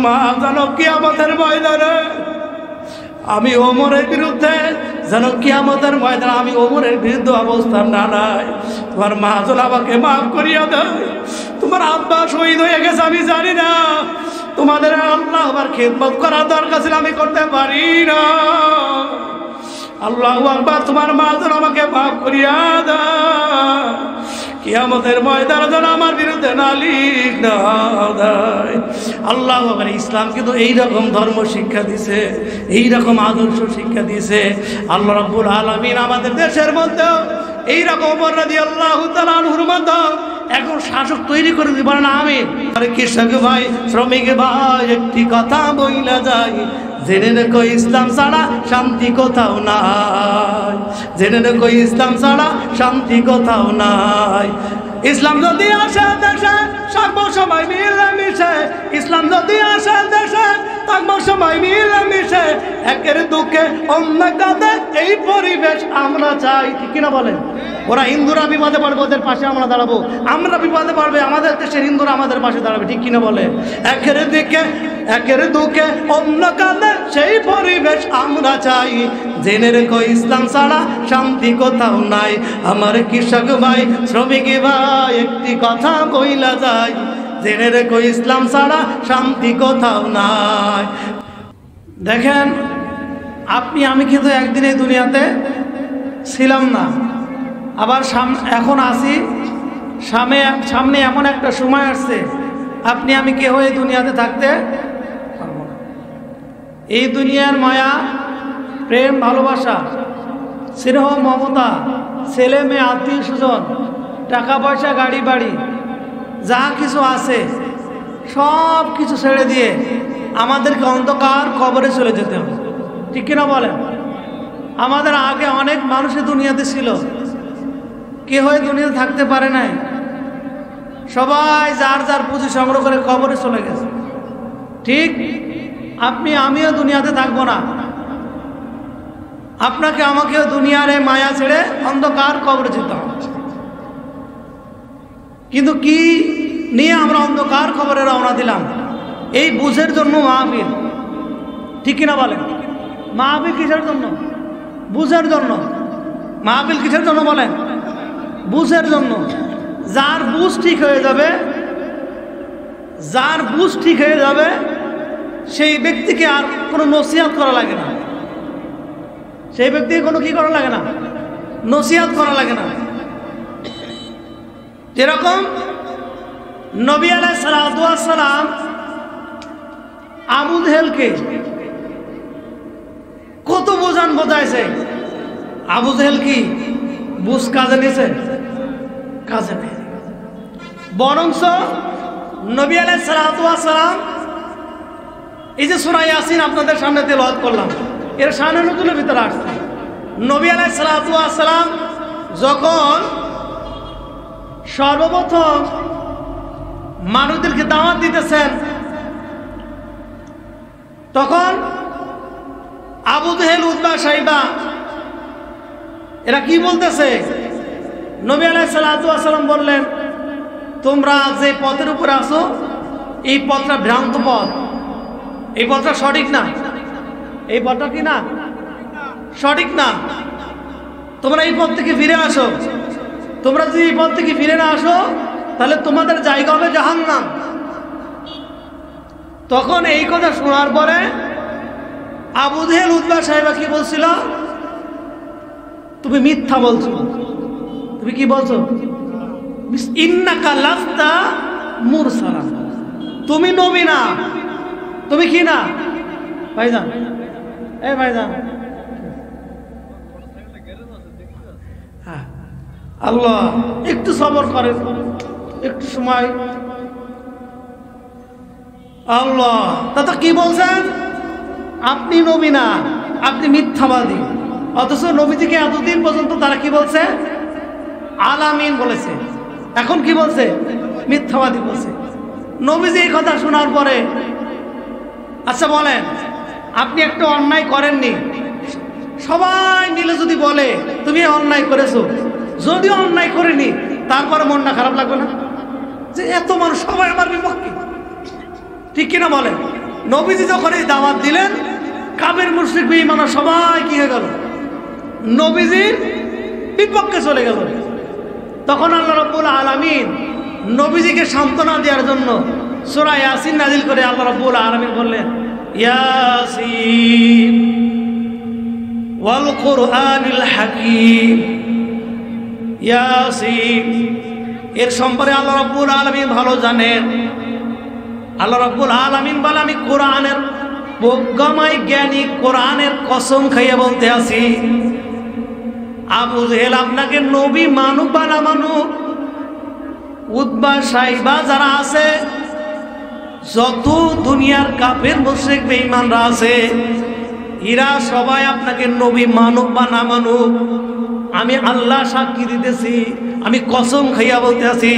মা জানো কিয়ামতের ময়দানে আমি ওমরের বিরুদ্ধে, যেন কিয়ামতের ময়দানে আমি ওমরের বিরুদ্ধে অবস্থান না নাই। তোমার মা যেন আমাকে মাফ করিয়া দেয়। তোমার আব্বা শহীদ হয়ে গেছে আমি জানি না, তোমাদের আল্লাহ আমার খেদমত করার দরকার ছিল, আমি করতে পারি না। আল্লাহু আকবার। তোমার মা যেন আমাকে মাফ করিয়া দেয়, কিয়ামতের ময়দানে যেন আমার বিরুদ্ধে নালিশ না দেয়। আল্লাহু আকবার। ইসলাম কিন্তু এইরকম ধর্ম শিক্ষা দিছে, এইরকম আদর্শ শিক্ষা দিছে। আল্লাহ রাব্বুল আলামিন আমাদের দেশের মধ্যে এইরকম ওমর রাদিয়াল্লাহু তাআলা আনহুর মতো এখন শাসক তৈরি করে দিবেন না। আমিন। আরে কৃষক ভাই, শ্রমিক ভাই, একটি কথা বইলা যায়, জেনে রেখো ইসলাম ছাড়া শান্তি কোথাও নাই। জেনে রেখো ইসলাম ছাড়া শান্তি কোথাও নাই। ইসলাম যদি আসে দেশে থাকবো সবাই মিলেমিশে। ইসলাম যদি আসে দেশে থাকবো সবাই মিলেমিশে। একের দুঃখে অন্য কাঁদে এই পরিবেশ আমরা চাই। ঠিক কিনা বলেন? ওরা হিন্দুরা বিপদে পড়বে, ওদের পাশে আমরা দাঁড়াবো। আমরা বিপদে পড়বে, আমাদের দেশের হিন্দুরা আমাদের পাশে দাঁড়াবে। ঠিক কিনা বলে? একের দুঃখে অন্য কাঁদে সেই পরিবেশ আমরা চাই। জেনে রেখো ইসলাম ছাড়া শান্তি কোথাও নাই। আমার কৃষক ভাই, শ্রমিক ভাই, একটি কথা বইলা যায়, জেনে রেখো ইসলাম ছাড়া শান্তি কোথাও নাই। দেখেন, আপনি আমি কিন্তু একদিন এই দুনিয়াতে ছিলাম না, আবার এখন আসি। সামনে এমন একটা সময় আসছে আপনি আমি কেউ এই দুনিয়াতে থাকতে পারবো না। এই দুনিয়ার মায়া, প্রেম, ভালোবাসা, স্নেহ, মমতা, ছেলে মেয়ে, আত্মীয় স্বজন, টাকা পয়সা, গাড়ি বাড়ি, যা কিছু আছে সব কিছু ছেড়ে দিয়ে আমাদেরকে অন্ধকার কবরে চলে যেতে হবে। ঠিক কিনা বলেন? আমাদের আগে অনেক মানুষই দুনিয়াতে ছিল, কেউ দুনিয়াতে থাকতে পারে নাই। সবাই যার যার পুঁজি সংগ্রহ করে কবরে চলে গেছে। ঠিক আপনি আমিও দুনিয়াতে থাকবো না। আপনাকে আমাকেও দুনিয়ার এই মায়া ছেড়ে অন্ধকার কবরে যেতে হবে। কিন্তু কি নিয়ে আমরা অন্ধকার কবরে রওনা দিলাম? এই বুঝের জন্য মাহফিল। ঠিক কিনা বলেন? মাহফিল কিসের জন্য? বুঝের জন্য। মাহফিল কিসের জন্য বলেন? বুঝের জন্য। যার বুঝ ঠিক হয়ে যাবে, যার বুঝ ঠিক হয়ে যাবে, সেই ব্যক্তিকে আর কোনো নসিহত করা লাগে না। সেই ব্যক্তিকে কোনো কি করা লাগে না? নসিহত করা লাগে না। যেরকম নবী আলাইহিস সালাতু ওয়াস সালাম আবু জেহেলকে কত বোঝাইছে। আবু জেহেল কি বুঝ কাজে নিয়েছে? কাজে নেই। বরঞ্চ নবী আলাইহিস সালাতু ওয়াস সালাম এই যে সূরা ইয়াসিন আপনাদের সামনে তেলাওয়াত করলাম, এর শানে নজুলের ভিতরে আসছে। নবী আলাইহিস সালাতু ওয়াস সালাম যখন সর্বপ্রথম মানুষদেরকে দাওয়াত দিতেছেন, তখন আবু জেহেল, উতবা, সাইবা এরা কি বলতেছে? নবী আলাইহিস সালাতু ওয়াস সালাম বললেন, তোমরা যে পথের উপর আসো এই পথটা ভ্রান্ত পথ, এই পথটা সঠিক না। এই পথটা কি না? সঠিক না। তোমরা এই পথ থেকে ফিরে আসো। তোমরা যদি এই পথ থেকে ফিরে না আসো তাহলে তোমাদের জায়গা হবে জাহান্নাম। তখন এই কথা শোনার পরে আবু জেহেল, উতবা, সাইবা কি বলছিল? তুমি মিথ্যা বলছো। তুমি কি বলছো? ইন্নাকা লাস্তা মুরসালা। তুমি নবী না। তুমি কি না? ভাইজান, এই ভাইজান, আল্লাহ একটু সবর করেন, একটু সময়। আল্লাহ তা কি বলছেন? আপনি নবী না, আপনি মিথ্যাবাদী। অথচ নবীজিকে এতদিন পর্যন্ত তারা কি বলছে? আলামিন বলেছে। এখন কি বলছে? মিথ্যাবাদী বলছে। নবীজি এই কথা শোনার পরে, আচ্ছা বলেন, আপনি একটা অন্যায় করেননি, সবাই মিলে যদি বলে তুমি অন্যায় করেছো, যদিও অন্যায় করিনি, তারপরে মনটা খারাপ লাগবে না? যে এত মানুষ সবাই আমার বিপক্ষে। ঠিক কিনা বলেন? নবীজি যখন এই দাওয়াত দিলেন, কাফের মুশরিক বেঈমানরা সবাই কি হয়ে গেল? নবীজির বিপক্ষে চলে গেল। তখন আল্লাহ রাব্বুল আলামিন নবীজিকে সান্ত্বনা দেওয়ার জন্য সূরা ইয়াসিন নাযিল করে আল্লাহ রাব্বুল আলামিন বললেন, ইয়াসিন ওয়াল কুরআনিল হাকীম। ইয়াসিন এর সম্পর্কে আল্লাহ রাব্বুল আলামিন ভালো জানেন। আল্লাহ রাব্বুল আলামিন বলে, আমি কোরআনের প্রজ্ঞাময় জ্ঞানী কোরআনের কসম খাইয়ে বলতে আছি, আবু জেহেল আপনাকে নবী মানুক বা না মানুক, উতবা সাইবা যারা আছে, যত দুনিয়ার কাফের মুশরিক বেঈমানরা আছে, এরা সবাই আপনাকে নবী মানুক বা না মানুক, আমি আল্লাহ সাক্ষী দিতেছি, আমি কসম খাইয়া বলতে আছি,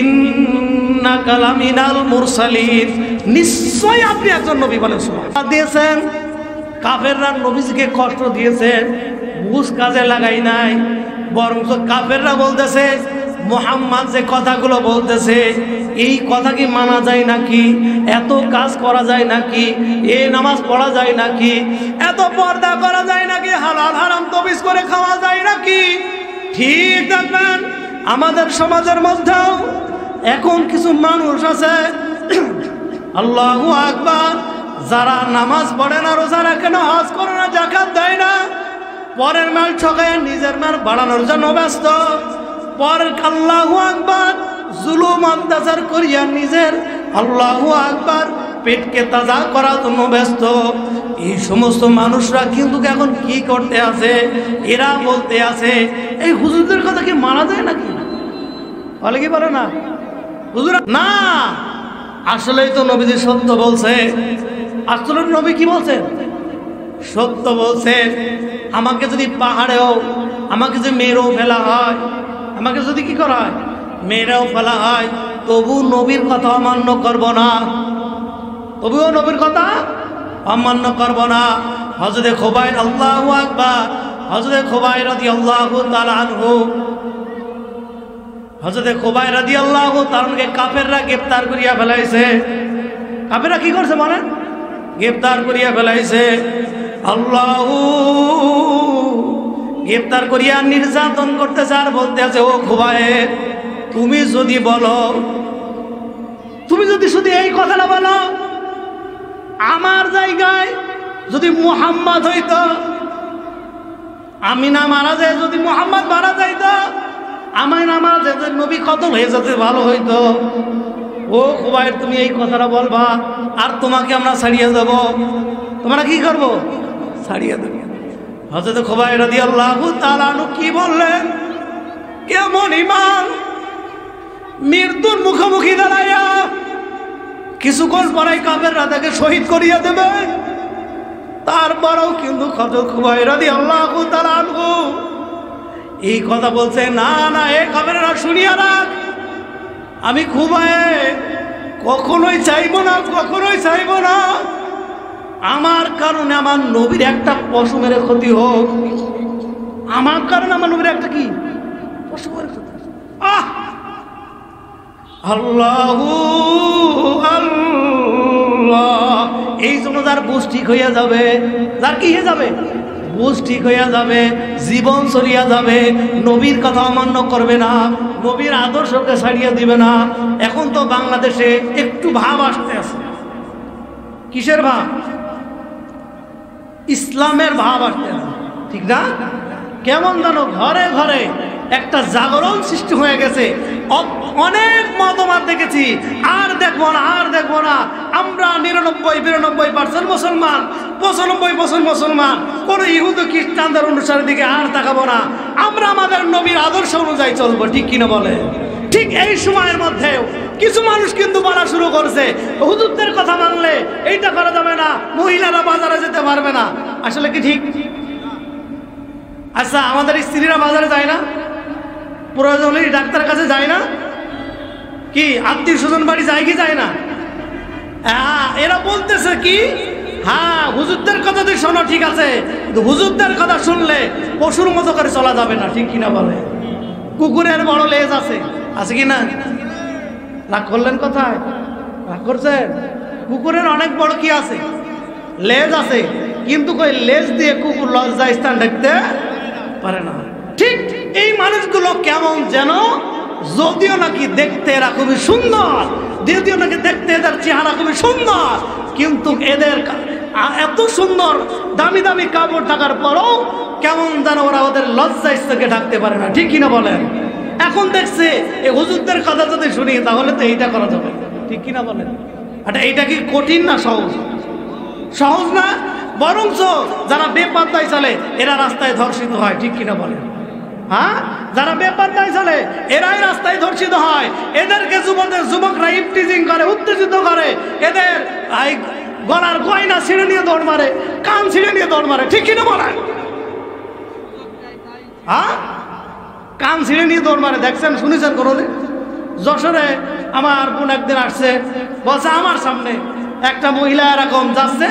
ইন্নাকা লামিনাল মুরসালিন, নিশ্চয় আপনি একজন নবী। বলেন সুবহানাল্লাহ। দিয়েছেন কাফেররা নবীজিকে কষ্ট দিয়েছেন, বুঝ কাজে লাগাই নাই, বরং কাফেররা বলতেছে মুহাম্মদ যে কথাগুলো বলতেছে এই কথা কি মানা যায় নাকি? এত কাজ করা যায় নাকি? এই নামাজ পড়া যায় নাকি? এত পর্দা করা যায় নাকি? হালাল হারাম তবিজ করে খাওয়া যায় নাকি? ঠিক দেখবেন আমাদের সমাজের মধ্যেও এখন কিছু মানুষ আছে, আল্লাহু আকবার, যারা নামাজ পড়ে না, রোজা রাখে না, হজ করে না, যাকাত দেয় না, পরের মাল ঠকায় নিজের মাল বাড়ানোর জন্য ব্যস্ত, পরের আল্লাহু আকবার জুলুম অত্যাচার করিয়া নিজের আল্লাহু আকবার পেটকে তাজা করার জন্য ব্যস্ত। এই সমস্ত মানুষরা কিন্তু এখন কি করতে আছে? এরা বলতে আছে এই হুজুরদের কথা কি মানা যায় নাকি? বলে কি বলে না হুজুর? না, আসলেই তো নবীজি সত্য বলছে। আসলে নবী কি বলছেন? সত্য বলছে। আমাকে যদি পাহাড়েও আমাকে যদি মেরেও ফেলা হয়, আমাকে যদি কি করা হয়, মেরেও ফেলা হয়, তবু নবীর কথা অমান্য করব না, তবুও নবীর কথা অমান্য করব না। হযরতে খুবাইব, আল্লাহু আকবার, হযরতে খুবাইব রাদিয়াল্লাহু তাআলা আনহু, হযরতে খুবাইব রাদিয়াল্লাহু তাআলা আনহুকে কাফেররা গ্রেফতার করিয়া ফেলাইছে। কাফেররা কি করছে মানে? গ্রেফতার করিয়া ফেলাইছে। আল্লাহু গ্রেফতার করিয়া নির্যাতন করতেছে আর বলতে আছে, ও খুবাইব, তুমি যদি বলো, তুমি যদি শুধু এই কথাটা বলো, আমার জায়গায় যদি মুহাম্মদ হইতো, আমি না মারা যায়, যদি মুহাম্মদ মারা যাইতো, আমার না মারা যেত, নবী কতল হয়ে যেতে ভালো হইতো। ও খুবাইব, তুমি এই কথাটা বলবা আর তোমাকে আমরা ছাড়িয়ে দেব। তোমরা কি করবো? ছাড়িয়ে দেব। হযরত খুবাইব রাদিয়াল্লাহু তাআলা আনহু কি বললেন? কেমন ঈমান! মৃত্যুর মুখোমুখি দাঁড়াইয়া কিছুক্ষণ পরে কাফেররা তাকে শহীদ করিয়া দেবে। তারপরেও কিন্তু হযরত খুবাইব রাদিয়াল্লাহু তাআলা আনহু এই কথা বলছে, না না, এ কাফেররা শুনিয়া রাখ, আমি খুবাইব কখনোই চাইবো না, কখনোই চাইবো না আমার কারণে আমার নবীর একটা পশু মেরে ক্ষতি হোক, আমার কারণে আমার নবীর একটা কি পশু মেরে ক্ষতি। আল্লাহু আল্লাহ, এই জন্য যার বুঝ ঠিক হইয়া যাবে, যার কি হয়ে যাবে, বুঝ ঠিক হইয়া যাবে, জীবন চলিয়া যাবে, নবীর কথা অমান্য করবে না, নবীর আদর্শকে ছাড়িয়ে দিবে না। এখন তো বাংলাদেশে একটু ভাব আসতে আছে। কিসের ভাব? ইসলামের ভাব আসতে আছে, ঠিক না? কেমন জানো ঘরে ঘরে একটা জাগরণ সৃষ্টি হয়ে গেছে। অনেক মতবাদ দেখেছি, আর দেখবো না, আর দেখবো না। আমরা 99-92% মুসলমান, 95% মুসলমান, কোন ইহুদি খ্রিস্টানদের অনুসারের দিকে আর তাকাবো না। আমরা আমাদের নবীর আদর্শ অনুযায়ী চলবো, ঠিক কিনা বলে? ঠিক এই সময়ের মধ্যেও কিছু মানুষ কিন্তু বলা শুরু করছে, হুজুরদের কথা মানলে এইটা করা যাবে না, মহিলারা বাজারে যেতে পারবে না। আসলে কি ঠিক? আচ্ছা, আমাদের স্ত্রীরা বাজারে যায় না? প্রয়োজন হলে ডাক্তারের কাছে যায় না? কি আত্মীয় স্বজন বাড়ি যায় কি যায় না? এরা বলতেছে কি, হ্যাঁ হুজুরদের কথা তুই শোনো, ঠিক আছে, কিন্তু হুজুরদের কথা শুনলে পশুর মতো করে চলা যাবে না, ঠিক কিনা বলে? কুকুরের বড় লেজ আছে, আছে কি না? রাগ করলেন? কোথায় রাগ করছেন? কুকুরের অনেক বড় কি আছে, লেজ আছে, কিন্তু কই লেজ দিয়ে কুকুর লজ্জা স্থান ঢাকতে পারে না। ঠিক এই মানুষগুলো কেমন যেন, যদিও নাকি দেখতে এরা খুবই সুন্দর, যদিও নাকি দেখতে এদের চেহারা খুবই সুন্দর, কিন্তু এদের এত সুন্দর দামি দামি কাপড় থাকার পরও কেমন যেন ওরা ওদের লজ্জা স্থানকে ঢাকতে পারে না। ঠিক কিনা বলেন? এখন দেখছে এই হুজুরদের কথা যদি শুনি তাহলে তো এইটা করা যাবে। ঠিক কিনা বলেন? আচ্ছা, এইটা কি কঠিন না সহজ? সহজ না, বরঞ্চ যারা বেপরদায় চলে এরা রাস্তায় ধর্ষিত হয়। ঠিক কিনা বলেন? হ্যাঁ, যারা বেপরদায় চলে এরাই রাস্তায় ধর্ষিত হয়। এদেরকে যুবকরা ইফটিজিং করে, উত্তেজিত করে, এদের গলার গয়না ছিঁড়ে নিয়ে দৌড় মারে, কান ছিঁড়ে নিয়ে দৌড় মারে। ঠিক কিনা বলেন? হ্যাঁ, কান ছিঁড়ে নিয়ে দৌড় মারে। দেখছেন, শুনেছেন কোনোদিন? যশোরে আমার বোন একদিন আসছে, বলছে আমার সামনে একটা মহিলা এরকম যাচ্ছে।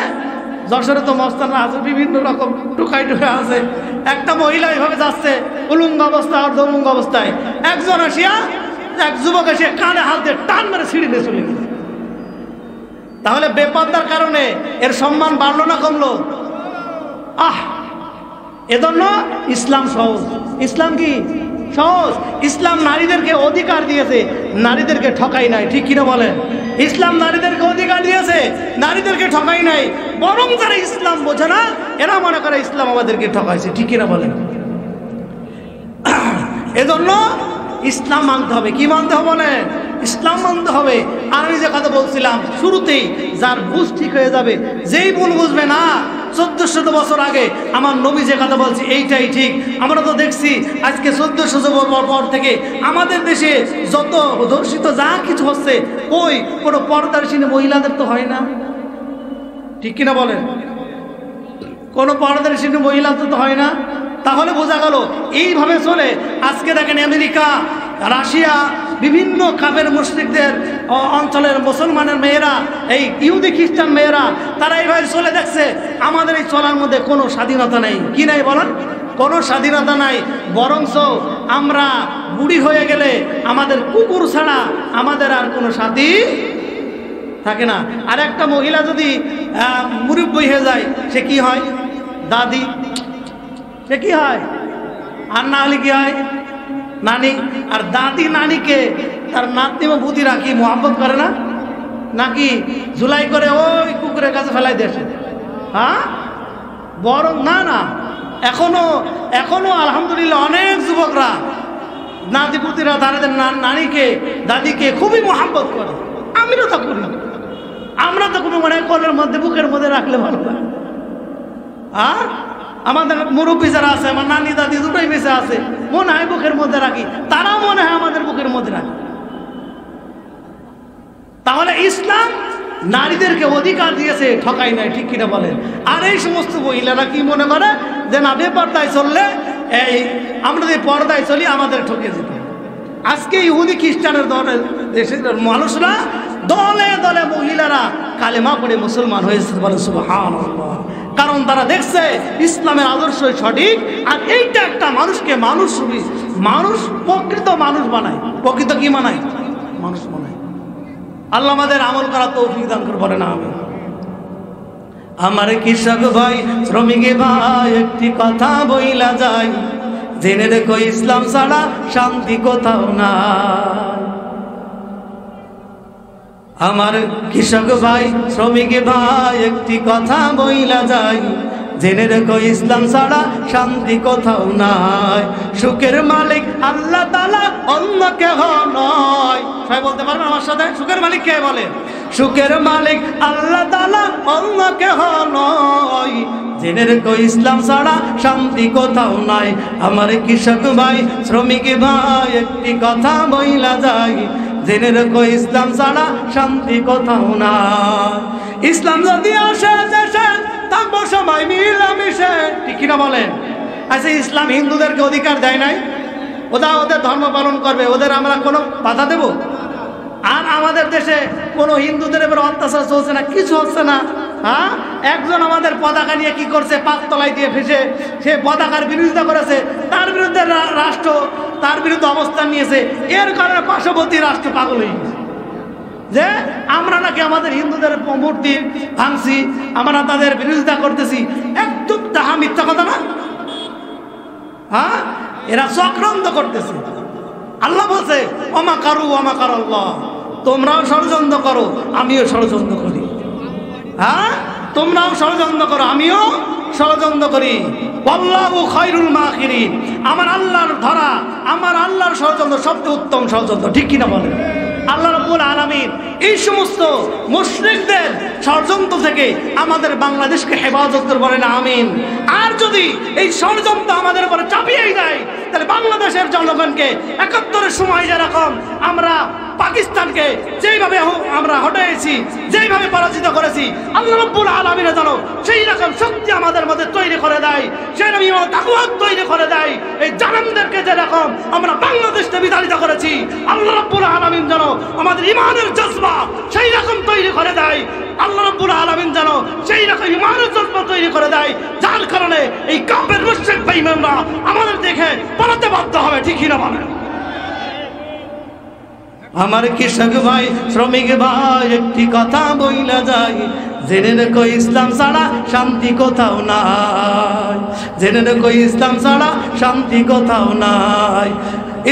যশোরে তো মস্তানরা আছে, বিভিন্ন রকম টুকাই টুকাই আছে। একটা মহিলা এইভাবে যাচ্ছে উলুঙ্গ অবস্থায়, অর্ধউলুঙ্গ অবস্থায়। একজন আসিয়া, এক যুবক এসে কানে হাত দিয়ে টান মেরে ছিঁড়ে নিয়ে চলে গেছে। তাহলে বেপরদার কারণে এর সম্মান বাড়লো না কমলো? এজন্য ইসলাম সহজ। ইসলাম কি সহজ? ইসলাম নারীদেরকে অধিকার দিয়েছে, নারীদেরকে ঠকাই নাই। ঠিক কিনা বলেন? ইসলাম নারীদেরকে অধিকার দিয়েছে, নারীদেরকে ঠকাই নাই। বরং যারা ইসলাম বোঝে না এরা মনে করে ইসলাম আমাদেরকে ঠকাইছে। ঠিক কিনা বলেন? এজন্য ইসলাম মানতে হবে। কি মানতে হবে বলেন? ইসলাম মানতে হবে। আর আমি যে কথা বলছিলাম শুরুতেই, যার বুঝ ঠিক হয়ে যাবে, যেই ভুল বুঝবে না 1400 বছর আগে আমার নবী যে কথা বলছে এইটাই ঠিক। আমরা তো দেখছি আজকে 1400 বছর পর থেকে আমাদের দেশে যত ধর্ষিত যা কিছু হচ্ছে, ওই কোনো পর্দাশীল মহিলাদের তো হয় না। ঠিক কিনা বলেন? কোনো পর্দাশীল মহিলাদের তো হয় না। তাহলে বোঝা গেল এইভাবে চলে। আজকে দেখেন আমেরিকা, রাশিয়া, বিভিন্ন কাফের মুশরিকদের অঞ্চলের মুসলমানের মেয়েরা, এই ইহুদি খ্রিস্টান মেয়েরা, তারা এইভাবে চলে দেখছে। আমাদের এই চলার মধ্যে কোনো স্বাধীনতা নেই। কি নাই বলেন? কোনো স্বাধীনতা নাই। বরঞ্চ আমরা বুড়ি হয়ে গেলে আমাদের কুকুর ছাড়া আমাদের আর কোনো সাথী থাকে না। আর একটা মহিলা যদি মুরব্বি হয়ে যায়, সে কি হয়? দাদি। সে কি হয়? আর না হলে কি হয়? নানি। আর দাদি নানিকে তার নাতনি বা বুদিরা কি মোহাম্মত করে না? নাকি জুলাই করে ওই কুকুরের কাছে ফেলাই দিয়েছে? হ্যাঁ, বরং না না, এখনো আলহামদুলিল্লাহ অনেক যুবকরা নাতি পুতিরা তাদের নানিকে দাদিকে খুবই মোহাম্মত করে। আমিও তা করি। আমরা তো কোনো মানে কলের মধ্যে বুকের মধ্যে রাখলে ভালো লাগে। হ্যাঁ, আমাদের মুরব্বী যারা আছে, আমার নানি দাদি দুটোই বেঁচে আছে, মনে হয় বুকের মধ্যে রাখি, তারাও মনে হয় আমাদের বুকের মধ্যে রাখি। তাহলে ইসলাম নারীদেরকে অধিকার দিয়েছে, ঠকাই নাই। ঠিক কিনা বলেন? আর এই সমস্ত মহিলারা কি মনে করে যে না, বেপরদায় চললে, এই আমরা যে পর্দায় চলি আমাদের ঠকে যেতে। আজকে ইহুদি খ্রিস্টানের দেশের মানুষরা দলে দলে মহিলারা কালেমা পড়ে মুসলমান হয়েছে। বলে সুবহানাল্লাহ। কারণ তারা দেখছে ইসলামের আদর্শ সঠিক। আর এইটা একটা মানুষকে মানুষ প্রকৃত মানুষ বানায়। প্রকৃত কি বানায়? মানুষ বানায়। আল্লাহ আমাদের আমল করা তৌফিক দান করে। বলে না আমি। আমার কৃষক ভাই, শ্রমিক ভাই, একটি কথা বইলা যায়, জেনে রেখো ইসলাম ছাড়া শান্তি কোথাও নাই। আমার কৃষক ভাই, শ্রমিক ভাই, একটি কথা বইলা যায়, জেনে রেখো ইসলাম ছাড়া শান্তি কোথাও নাই। সুখের মালিক আল্লাহ তাআলা, অন্য কেহ নয়। সবাই বলতে পারবেন আমার সাথে? সুখের মালিক কে? বলে সুখের মালিক আল্লাহ তাআলা, অন্য কেহ নয়। জেনে রেখো ইসলাম ছাড়া শান্তি কোথাও নাই। আমার কৃষক ভাই, শ্রমিক ভাই, একটি কথা বইলা যায়, জেনে রেখো ইসলাম ছাড়া শান্তি কোথাও নাই। ইসলাম যদি আসে দেশে, থাকবো সবাই মিলামিশে। ঠিক কিনা বলেন? আচ্ছা, ইসলাম হিন্দুদেরকে অধিকার দেয় নাই? ওরা ওদের ধর্ম পালন করবে, ওদের আমরা কোনো বাধা দেব? আর আমাদের দেশে কোনো হিন্দুদের এবার অত্যাচার চলছে না, কিছু হচ্ছে না। হ্যাঁ, একজন আমাদের পতাকা নিয়ে কি করছে? পাততলায় দিয়ে ফেসে সে পতাকার বিরোধিতা করেছে, তার বিরুদ্ধে রাষ্ট্র তার বিরুদ্ধে অবস্থান নিয়েছে। এর কারণে পার্শ্ববর্তী রাষ্ট্র পাগল হয়ে গেছে। যে আমরা নাকি আমাদের হিন্দুদের মূর্তি ভাঙছি, আমরা তাদের বিরোধিতা করতেছি। একদম তাহা মিথ্যা কথা না? হ্যাঁ, এরা চক্রান্ত করতেছে। আল্লাহ বলছে ওমা কারু ওমা কার আল্লাহ, তোমরাও ষড়যন্ত্র করো আমিও ষড়যন্ত্র করি। হ্যাঁ, তোমরাও ষড়যন্ত্র করো আমিও ষড়যন্ত্র করি। আল্লাহু খায়রুল মাকিরিন, আমার আল্লাহর ধরা, আমার আল্লাহর ষড়যন্ত্র সবচেয়ে উত্তম ষড়যন্ত্র। ঠিক কিনা বলেন? আল্লাহ রাব্বুল আলামিন এই সমস্ত মুশরিকদের ষড়যন্ত্র থেকে আমাদের বাংলাদেশকে হেফাজত করে, বলেন আমিন। আর যদি এই ষড়যন্ত্র আমাদের উপরে চাপিয়েই দেয়, তাহলে বাংলাদেশের জনগণকে ৭১-এর সময় যেরকম আমরা পাকিস্তানকে যেইভাবে আমরা হটাইছি, যেইভাবে পরাজিত করেছি, আল্লাহ রাব্বুল আলামিন যেন সেই রকম শক্তি আমাদের মধ্যে তৈরি করে দেয়, সেই রকম ইমান তাকওয়া তৈরি করে দেয়। এই জালেমদেরকে যেরকম আমরা বাংলাদেশে বিতাড়িত করেছি, আল্লাহ রাব্বুল আলামিন যেন আমাদের ইমানের জজবা সেই রকম তৈরি করে দেয়। আল্লাহ রাব্বুল আলামিন যেন সেই রকম ইমানের জজবা তৈরি করে দেয়, যার কারণে এই কাফের মুশরিক বেঈমানরা আমাদের দেখে পালাতে বাধ্য হবে। ঠিক না বলেন? আমার কৃষক ভাই, শ্রমিক ভাই, একটি কথা বইলা যায়, জেনে রেখো ইসলাম ছাড়া শান্তি কোথাও নাই। জেনে রেখো ইসলাম ছাড়া শান্তি কোথাও নাই।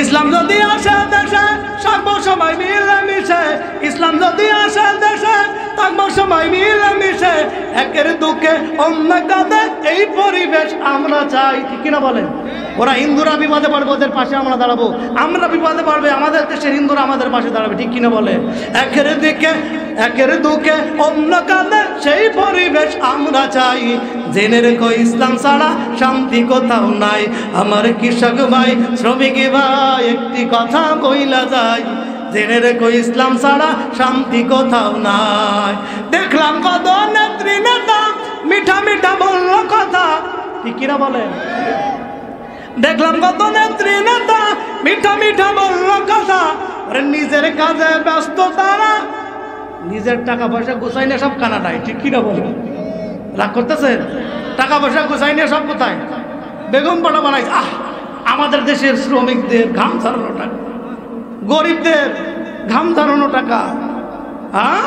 ইসলাম যদি আসে দেশে থাকবো সবাই মিলেমিশে, ইসলাম যদি আসে দেশে থাকবো সবাই মিলেমিশে, একের দুঃখে অন্য কাঁদে এই পরিবেশ আমরা চাই। ঠিক কিনা বলেন? ওরা হিন্দুরা বিপদে পড়বে, ওদের পাশে আমরা দাঁড়াবো। আমরা বিপদে পড়বে, আমাদের দেশের হিন্দুরা আমাদের পাশে দাঁড়াবে। ঠিক কিনা বলে? একের দিকে একের দুঃখে অন্য কাঁদে সেই পরিবেশ আমরা চাই। জেনে রেখো ইসলাম ছাড়া শান্তি কোথাও নাই। আমার কৃষক ভাই, শ্রমিক ভাই, একটি কথা কইলা যায়, জেনে রেখো ইসলাম ছাড়া শান্তি কোথাও নাই। দেখলাম কত নেত্রী নেতা মিঠা মিঠা বলল কথা। ঠিক কিনা বলেন? দেখলাম কত নেত্রী নেতা মিঠা মিঠা বলল কথা, নিজের কাজে ব্যস্ত তারা, নিজের টাকা পয়সা গুছাই নিয়ে সব কানাডায়। ঠিক কিনা বলেন? রাগ করতেছেন? টাকা পয়সা গুছাই নিয়ে সব কোথায়? বেগম পাড়া বানাইছে। আমাদের দেশের শ্রমিকদের ঘাম ঝরানো টাকা, গরিবদের ঘাম ঝরানো টাকা, হ্যাঁ,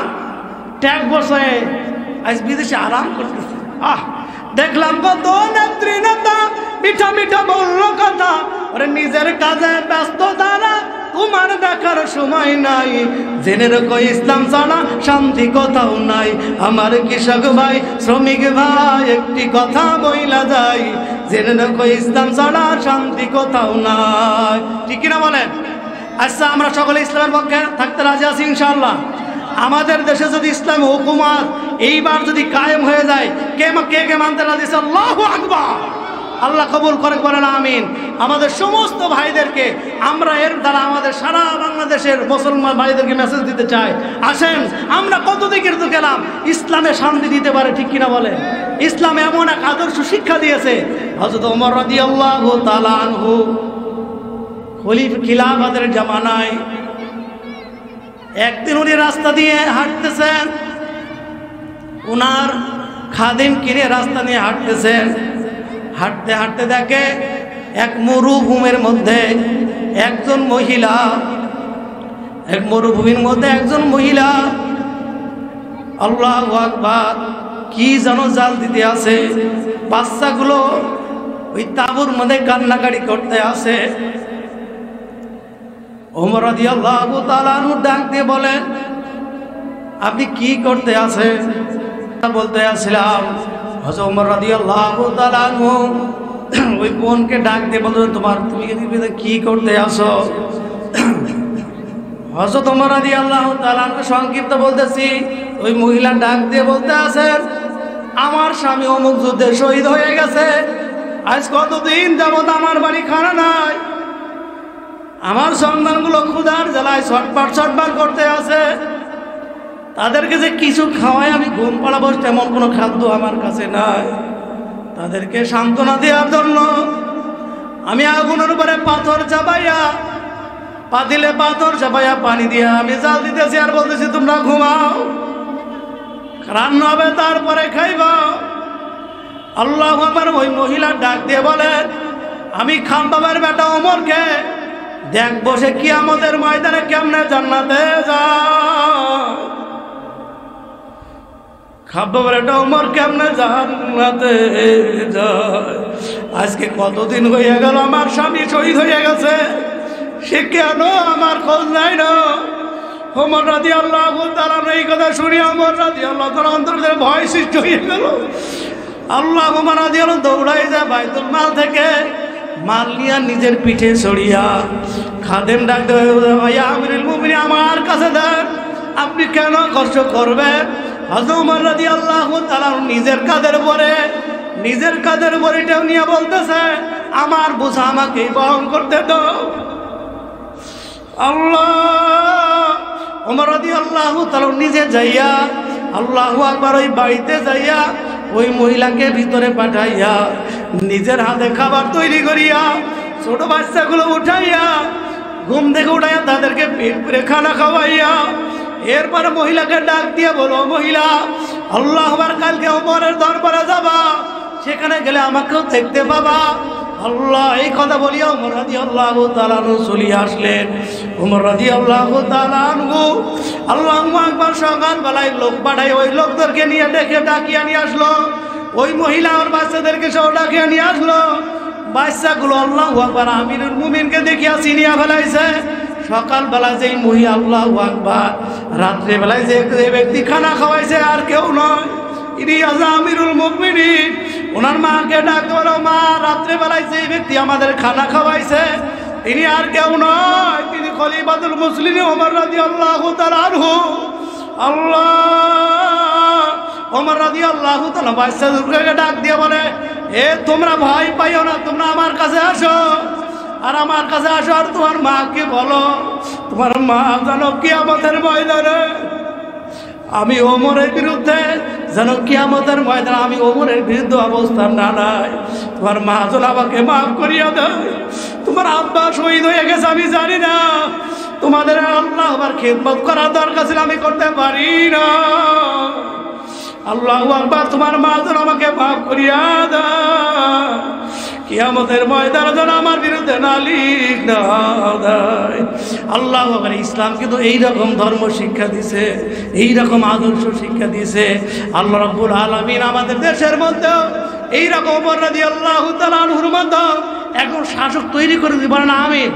ট্যাগ বসায় আজ বিদেশে আরাম করতেছে। দেখলাম কত নেত্রী নেতা মিঠা মিঠা বলল কথা, নিজের কাজে ব্যস্ত তারা, তোমার দেখার সময় নাই। জেনে রেখো ইসলাম ছাড়া শান্তি কোথাও নাই। আমার কৃষক ভাই, শ্রমিক ভাই, একটি কথা বইলা যায়, জেনে রেখো ইসলাম ছাড়া শান্তি কোথাও নাই। ঠিক কিনা বলেন? আচ্ছা, আমরা সকলে ইসলামের পক্ষে থাকতে রাজি আছি ইনশাআল্লাহ। আমাদের দেশে যদি ইসলামী হুকুমত এইবার যদি কায়েম হয়ে যায়, কে কে মানতে রাজি? আল্লাহু আকবার। আল্লাহ কবুল করে, বলেন আমিন। আমাদের সমস্ত ভাইদেরকে আমরা এর দ্বারা আমাদের সারা বাংলাদেশের মুসলমান ভাইদেরকে মেসেজ দিতে চাই, আসেন আমরা কত দিকের তো গেলাম, ইসলামে শান্তি দিতে পারে। ঠিক কিনা বলে? ইসলাম এমন এক আদর্শ শিক্ষা দিয়েছে। হযরত ওমর রাদিয়াল্লাহু তাআলা আনহু খিলাফতের জামানায় একদিন উনি রাস্তা দিয়ে হাঁটতেছেন, উনার খাদিম কিনে রাস্তা নিয়ে হাঁটতেছেন। হাঁটতে হাঁটতে দেখে এক মরুভূমির মধ্যে একজন মহিলা, এক মরুভূমির মধ্যে একজন মহিলা, আল্লাহু আকবার, কি যেন জাল দিতে আছে। বাচ্চাগুলো ওই তাঁবুর মধ্যে কান্নাকাটি করতে আছে। ওমর রাদিয়াল্লাহু তাআলা আনহু ডাক দিয়ে বলেন, আপনি কি করতে আছেন? বলতে আসলাম। হযরত ওমর রাদিয়াল্লাহু তাআলা আনহু ওই বোনকে ডাক দিয়ে বললেন, তুমি কি করতে আসো? হযরত ওমর রাদিয়াল্লাহু তাআলা আনহু সংক্ষিপ্ত বলতেছি। ওই মহিলা ডাক দিয়ে বলতে আছেন, আমার স্বামী অমুক যুদ্ধে শহীদ হয়ে গেছে, আজ কতদিন যাবত আমার বাড়ি খানা নাই, আমার সন্তানগুলো ক্ষুধার জ্বালায় ছটফট করতে আছে, তাদেরকে যে কিছু খাওয়ায় আমি ঘুম পাড়াবো তেমন কোনো খাদ্য আমার কাছে নাই। তাদেরকে সান্ত্বনা দেওয়ার জন্য আমি আগুনের উপরে পাথর চাপাইয়া, পাতিলে পাথর চাপাইয়া পানি দিয়া আমি জাল দিতেছি আর বলতেছি তোমরা ঘুমাও, রান্না হবে তারপরে খাইবা। আল্লাহু আকবার। ওই মহিলা ডাক দিয়ে বলেন, আমি খাম্বাবার বেটা ওমরকে দেখ বসে কিয়ামতের ময়দানে কেমনে জান্নাতে যায়। খবর এটা ওমর কেমনে জান্নাতে যায়। আজকে কতদিন হয়ে গেল আমার স্বামী শহীদ হয়ে গেছে, সে কেন আমার খোঁজ নাই না। ওমর রাদিয়াল্লাহু তাআলা এই কথা শুনে ওমর রাদিয়াল্লাহু তাআলা অন্তরে ভয় সৃষ্টি হয়ে গেল। আল্লাহ ওমর রাদিয়াল্লাহু দৌড়াই যায় বাইতুল মাল থেকে মাল নিয়ে নিজের পিঠে ছড়িয়া খাদেম ডাক দেয়, আমিরুল মুমিনিন আমার কাছে দেন, আপনি কেন কষ্ট করবেন। হযরত ওমর রাদিয়াল্লাহু তাআলা নিজের কাঁধের বড়িটাও নিয়ে বলতেছে, আমার বোঝা আমাকে বহন করতে দাও। আল্লাহ ওমর রাদিয়াল্লাহু তাআলা নিজে যাইয়া আল্লাহু আকবার ওই বাড়িতে যাইয়া ওই মহিলাকে ভিতরে পাঠাইয়া নিজের হাতে খাবার তৈরি করিয়া ছোট বাচ্চাগুলো উঠাইয়া ঘুম থেকে উঠাইয়া তাদেরকে পেট করে খানা খাওয়াইয়া এরপরে মহিলাকে ডাক দিয়ে বলো, মহিলা আল্লাহ আকবার, কালকে ওমরের দরবারে যাবা, সেখানে গেলে আমাকেও দেখতে পাবা। আল্লাহ এই কথা বলিয়া ওমর রাদিয়াল্লাহু তাআলা চলে আসলেন। ওমর রাদিয়াল্লাহু তাআলা আল্লাহু আকবার সকালবেলায় লোক পাঠায় ওই লোকদেরকে নিয়ে ডাকিয়ে নিয়ে আসলো। ওই মহিলা আর বাচ্চাদেরকে সব ডাকিয়ে নিয়ে আসলো। বাচ্চাগুলো আল্লাহু আকবার আমিরুল মুমিনকে দেখিয়া চিনিয়া ফেলাইছে। সকালবেলা যেই মহিলা আল্লাহু আকবার, রাত্রেবেলায় যে ব্যক্তি খানা খাওয়াইছে আর কেউ নয়, ইনি আমিরুল মুমিনিন। ওনার মাকে ডাক বলো, মা রাত্রেবেলায় যে ব্যক্তি আমাদের খানা খাওয়াইছে তিনি আর কেউ নয়, তিনি খলিফাতুল মুসলিমিন ওমর রাদিয়াল্লাহু তাআলা আনহু। আল্লাহ ওমর রাদিয়াল্লাহু তাআলা বাচ্চাদেরকে ডাক দিয়ে বলে, এ তোমরা ভয় পাইও না, তোমরা আমার কাছে আসো, আর আমার কাছে আসো আর তোমার মাকে বলো, তোমার মা জানো কিয়ামতের ময়দানে আমি ওমরের বিরুদ্ধে, যেন কিয়ামতের ময়দানে আমি ওমরের বিরুদ্ধে অবস্থান না নাই, তোমার মা যেন আমাকে মাফ করিয়া দেয়। তোমার আব্বা শহীদ হয়ে গেছে আমি জানি না, তোমাদের আল্লাহ আবার খেদমত করার দরকার ছিল, আমি করতে পারি না। আল্লাহু আকবার, তোমার মা যেন আমাকে মাফ করিয়া দেয়, কিয়ামতের ময়দানে যেন আমার বিরুদ্ধে নালিশ না দেয়। আল্লাহু আকবার। ইসলাম কিন্তু এইরকম ধর্ম শিক্ষা দিছে, এইরকম আদর্শ শিক্ষা দিছে। আল্লাহ রাব্বুল আলামিন আমাদের দেশের মধ্যে এইরকম ওমর রাদিয়াল্লাহু তাআলা আনহুর মতো এখন শাসক তৈরি করে দিবেন। আমিন।